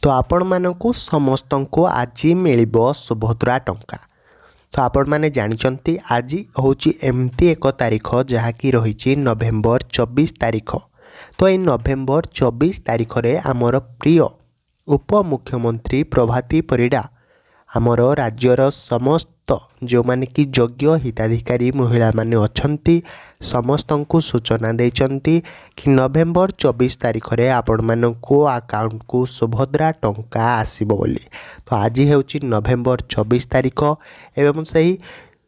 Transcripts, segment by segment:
तो आपण मानकु समस्तंकु आज मिलिबो सुभद्रा टंका। तो आपण माने जानिचंती आज होची एमती एक तारीख जहाँकि रही नवेम्बर 24 तारीख। तो ये नवेम्बर 24 तारीख रे आमर प्रिय उपमुख्यमंत्री प्रभाती परिडा आमर राज्यर समस्त जो माने कि योग्य हिताधिकारी महिला माने अछंती समस्तंकु सूचना देचंती कि नवेम्बर 24 तारीख रे आपण मानकु अकाउंट को सुभद्रा टंका आसीबो बोली। तो आज हेउची नवेम्बर 24 तारीख एवं सही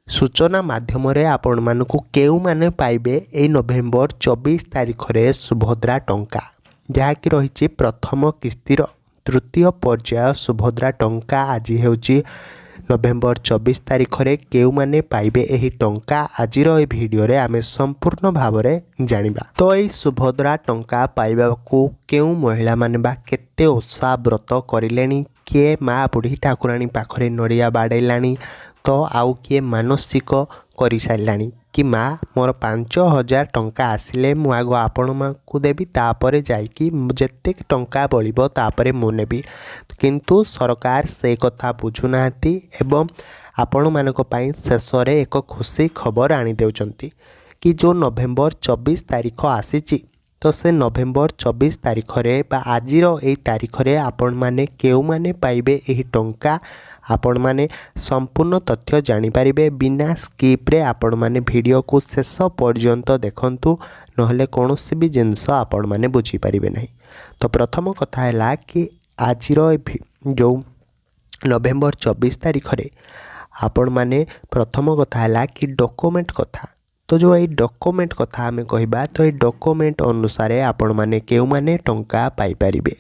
सूचना माध्यम रे आपण मानकु केउ माने पाइबे ए नवेम्बर 24 तारीख रे सुभद्रा टंका जहाँकि रही प्रथम किस्तिर तृतीय पर्याय सुभद्रा टंका आज हेउची नवेम्बर 24 तारीख रे केउ माने पाइबे एही टंका आजिर ए भिडियो रे आमे संपूर्ण भाव में जानिबा। तो एही सुभद्रा टंका पाइबा को केउ महिला माने बा केते ओषा व्रत करिलेनी, किए माँ बुढ़ी ठाकुराणी पाखरे नड़िया बाड़ेलानी तो आउ किए मानसिक करि सारिलानी कि माँ मोर 5000 टंका आसिले मु आग आपण को देवी तापरे जाइकी जेते टंका बलिबो तापरे मु नेबी। किंतु सरकार से कथा बुझुनाहांती एवं आपण मानक पई शेष रे एक खुशी खबर आनी देउचंती कि जो नवेम्बर 24 तारीख आसीची तो से नवेम्बर 24 तारीख रे बा आजिर एई तारीख रे आपण माने केउ माने पाइबे एही टंका आपण माने संपूर्ण तथ्य जानी पारिबे बिना स्किप रे आपण माने वीडियो को शेष पर्यंत देखंतु नहले कोनोसी भी जिंस आपण माने बुझी पारिबे नहीं। तो प्रथम कथा हैला कि आजिर जो नवेम्बर 24 तारीख रे आपण माने प्रथम कथा हैला कि डॉक्यूमेंट कथा। तो जो ये डॉक्यूमेंट कथा आमे कहिबा तो ये डॉक्यूमेंट अनुसार आपण माने केउ माने टंका पाई पारिबे।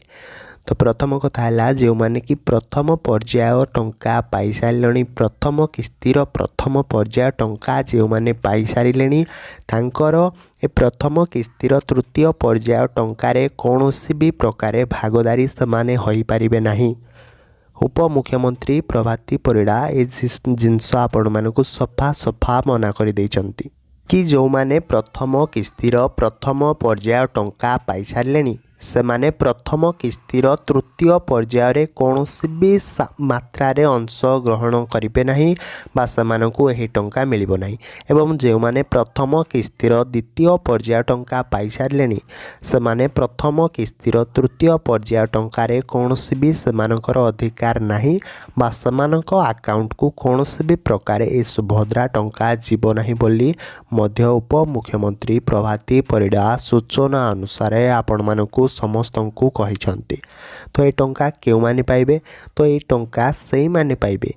तो प्रथम कथा है जो माने कि प्रथम पर्याय टंका पाई सारे प्रथम किस्तिर प्रथम पर्याय टंका जो माने पाई सारे तांकर ए प्रथम किस्तिर तृतीय पर्याय टंकारे कौनसी भी प्रकार भागदारी से होई पारिबे नहीं। उपमुख्यमंत्री प्रभाती परिडा ए जिनस आपण मानकु सफा सफा मना कर देइचंती कि जो माने प्रथम किस्तिर प्रथम पर्याय टंका पाई सारे से माने प्रथम किस्तिर तृतीय पर्याय कौनसी भी मात्रा रे अंश ग्रहण करिबे नहीं बा सेमानकु एही टंका मिलिबो नहीं। एवं जो माने प्रथम किस्तिर द्वितीय पर्याय टंका पाई सारलेनी से माने प्रथम किस्तिर तृतीय पर्याय टंकारे कौनसी भी सेमानकर अधिकार नहीं बा सेमानक अकाउंट को कौनसी भी प्रकार ए सुभद्रा टंका जीव नहीं बोली मध्य उपमुख्यमंत्री प्रभाती परिडा सूचना अनुसार आपण मानकु समस्त को कहिछंती। तो ये टंका केउ माने पाइबे तो ये टंका सेई माने पाइबे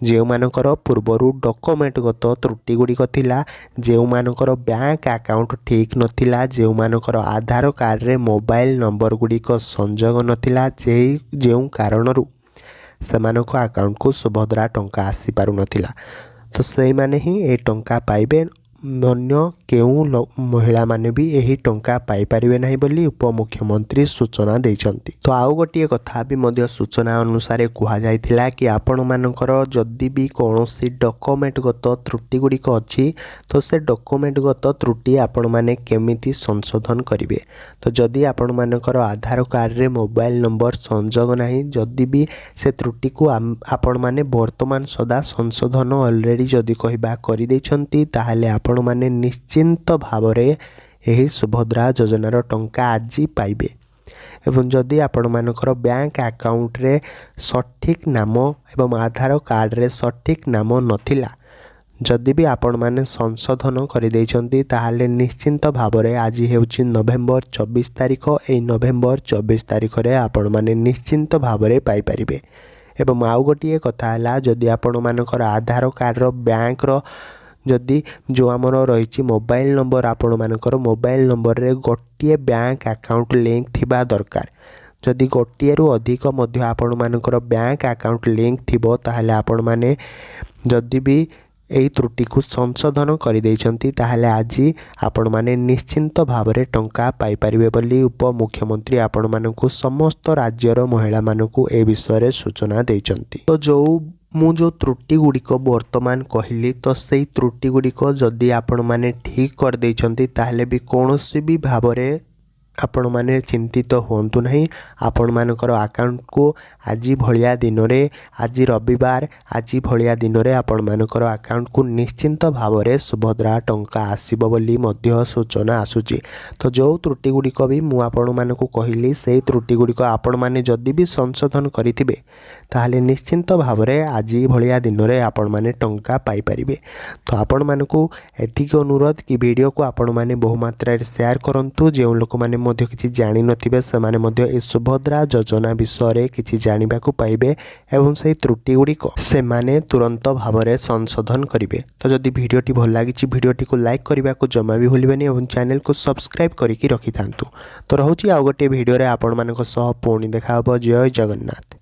जे मानकर पूर्वरु डॉक्यूमेंटगत त्रुटि गुड़िक थिला, जे मानकर बैंक अकाउंट ठीक नथिला, जे मानकर आधार कार्ड रे मोबाइल नंबर गुड़िक संजोग नथिला, जे कारणरू सेमानक अकाउंट को सुभद्रा टंका आसी पारु नथिला तो सेई माने ही ए टंका पाइबे। अन्य केउ महिला माने भी यही टंका पाई पारिबे नहीं बोली उपमुख्यमंत्री सूचना देइचंती। तो आउ गोटे कथा भी मध्य सूचना अनुसार कहा जाइथिला कि आपण मानकर जदि भी कौनसी डॉक्यूमेंटगत त्रुटि गुड़िक अच्छी तो से डॉक्यूमेंटगत त्रुटि आपण माने केमिति संशोधन करिवे। तो जदि आपण मानकर आधार कार्ड रे मोबाइल नंबर संजोग नहीं जदि भी से त्रुटि को आपण माने वर्तमान सदा संशोधन ऑलरेडी जदि कहबा करि देइचंती ताहाले आपण माने निश्चिंत भाव रे यही सुभद्रा योजनार टंका आज पाइबे। एवं जदि आपण मानकर बैंक अकाउंट रे सठिक नाम एवं आधार कार्ड रे सठिक नाम नथिला जदि भी आपण माने संशोधन कर देइचंती ताहाले निश्चिंत भाव रे आज हेउची नवेम्बर 24 तारीख ए नवेम्बर 24 तारीख रे आपण माने निश्चिंत भाव रे पाई परिबे। एवं आउ गोटे कथा हैला जदि आपण मानकर आधार कार्ड रो बैंक रो जदि जो आमर रही मोबाइल नंबर आपण मानकर मोबाइल नंबर रे गोटे बैंक अकाउंट लिंक थिबा दरकार। जदि गोटे रु अधिक मध्य आपण मानकर बैंक अकाउंट लिंक थिबो ताहाले आपण माने जदि भी एही त्रुटि को संशोधन कर देइचंती ताहाले आज आपण माने निश्चिंत भाव रे टंका पाई परिबे बोली उपमुख्यमंत्री आपण मानकु समस्त राज्यर महिला मानकु ए विषय रे सूचना देइचंती। तो जो त्रुटि गुड़िक वर्तमान कहली तो से त्रुटि गुड़िक जदि आपण माने ठीक कर देइचंती ताहाले भी कौनसी भी भाव रे आपण माने चिंतित हुंतु नहीं। आपण मानकर अकाउंट को आज भलिया दिन रे, आज रविवार आज भलिया दिन रे आपण मानकर अकाउंट को निश्चिंत भाव में सुभद्रा टंका आसीबो बोली मध्य सूचना आसुची। तो जो त्रुटि गुड़िक भी मु आपण मानकु कहली से त्रुटि गुड़िक आपण माने जदि भी संशोधन करिथिबे ताहले निश्चिंत भाव में आज भलिया दिन रे आपण माने टंका पाई परिबे। तो आपण मानकु एतिक अनुरोध कि वीडियो को आपण माने बहुमात्रा शेयर करंतु। जो लोक माने मध्य किछि जानि नथिबे सेमाने मध्य ए सुभद्रा योजना विषय रे किछि जानिबाकु पाइबे एवं से त्रुटि गुड़िक सेमाने तुरंत भाव में संशोधन करिवे। तो जदि वीडियोटी भल लागिछि वीडियोटी को लाइक करने को जमा भी भूलिबेनी एवं चैनल को सब्सक्राइब करिकि रखि थांतु। तो रहउछि आ गोटे वीडियो रे आपण मानक सह पुणी देखा हबो। जय जगन्नाथ।